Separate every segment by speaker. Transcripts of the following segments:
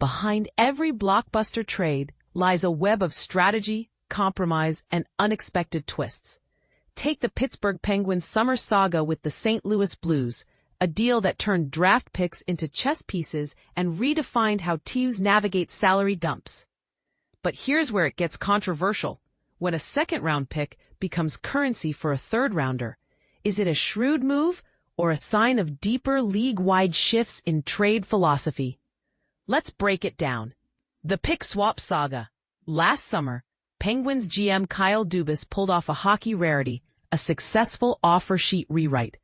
Speaker 1: Behind every blockbuster trade lies a web of strategy, compromise, and unexpected twists. Take the Pittsburgh Penguins' summer saga with the St. Louis Blues, a deal that turned draft picks into chess pieces and redefined how teams navigate salary dumps. But here's where it gets controversial. When a second-round pick becomes currency for a third-rounder, is it a shrewd move or a sign of deeper league-wide shifts in trade philosophy? Let's break it down. The pick swap saga. Last summer, Penguins GM Kyle Dubas pulled off a hockey rarity, a successful offer sheet rewrite.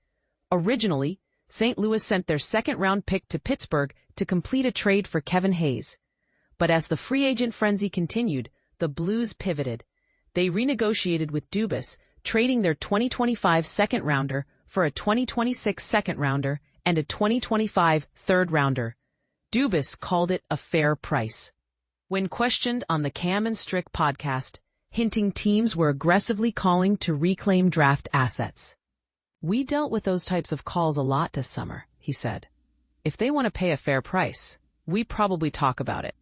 Speaker 1: Originally, St. Louis sent their second-round pick to Pittsburgh to complete a trade for Kevin Hayes. But as the free agent frenzy continued, the Blues pivoted. They renegotiated with Dubas, trading their 2025 second-rounder for a 2026 second-rounder and a 2025 third-rounder. Dubas called it a fair price. When questioned on the Cam and Strick podcast, hinting teams were aggressively calling to reclaim draft assets. "We dealt with those types of calls a lot this summer," he said. "If they want to pay a fair price, we probably talk about it."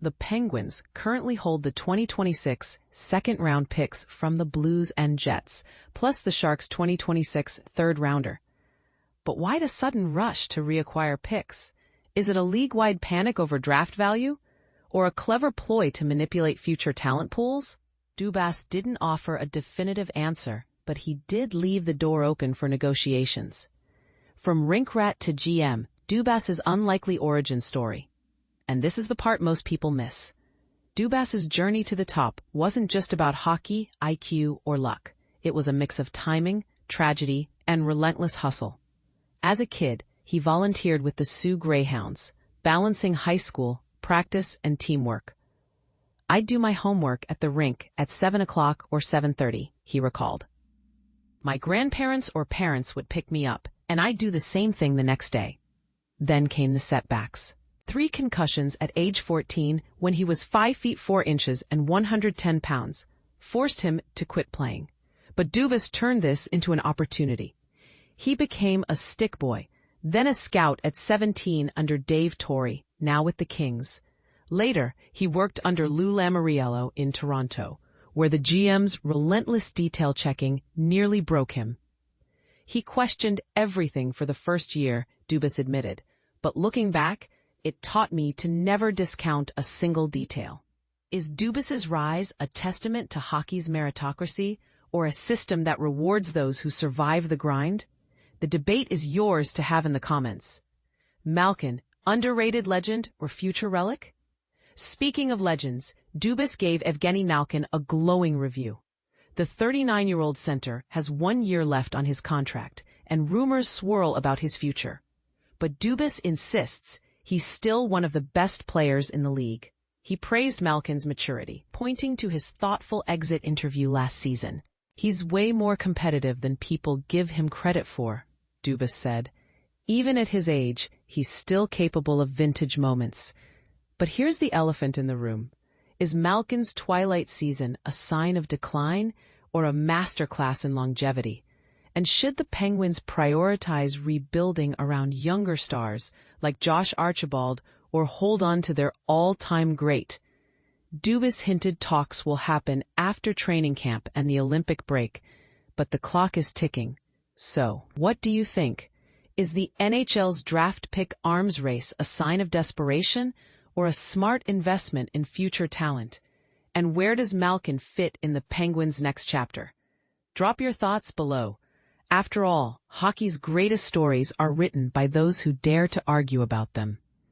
Speaker 1: The Penguins currently hold the 2026 second-round picks from the Blues and Jets, plus the Sharks' 2026 third-rounder. But why the sudden rush to reacquire picks? Is it a league-wide panic over draft value? Or a clever ploy to manipulate future talent pools? Dubas didn't offer a definitive answer, but he did leave the door open for negotiations. From rink rat to GM, Dubas's unlikely origin story. And this is the part most people miss. Dubas's journey to the top wasn't just about hockey, IQ, or luck. It was a mix of timing, tragedy, and relentless hustle. As a kid, he volunteered with the Sioux Greyhounds, balancing high school, practice, and teamwork. "I'd do my homework at the rink at 7 o'clock or 7:30, he recalled. "My grandparents or parents would pick me up, and I'd do the same thing the next day." Then came the setbacks. 3 concussions at age 14 when he was 5 feet 4 inches and 110 pounds, forced him to quit playing. But Dubas turned this into an opportunity. He became a stick boy, then a scout at 17 under Dave Torrey, now with the Kings. Later, he worked under Lou Lamoriello in Toronto, where the GM's relentless detail checking nearly broke him. He questioned everything for the first year, Dubas admitted, but looking back, it taught me to never discount a single detail. Is Dubas's rise a testament to hockey's meritocracy or a system that rewards those who survive the grind? The debate is yours to have in the comments. Malkin, underrated legend or future relic? Speaking of legends, Dubas gave Evgeni Malkin a glowing review. The 39-year-old center has 1 year left on his contract, and rumors swirl about his future. But Dubas insists he's still one of the best players in the league. He praised Malkin's maturity, pointing to his thoughtful exit interview last season. "He's way more competitive than people give him credit for," Dubas said. "Even at his age, he's still capable of vintage moments." But here's the elephant in the room. Is Malkin's twilight season a sign of decline or a masterclass in longevity? And should the Penguins prioritize rebuilding around younger stars like Josh Archibald or hold on to their all-time great? Dubas hinted talks will happen after training camp and the Olympic break, but the clock is ticking. So, what do you think? Is the NHL's draft pick arms race a sign of desperation or a smart investment in future talent? And where does Malkin fit in the Penguins' next chapter? Drop your thoughts below. After all, hockey's greatest stories are written by those who dare to argue about them.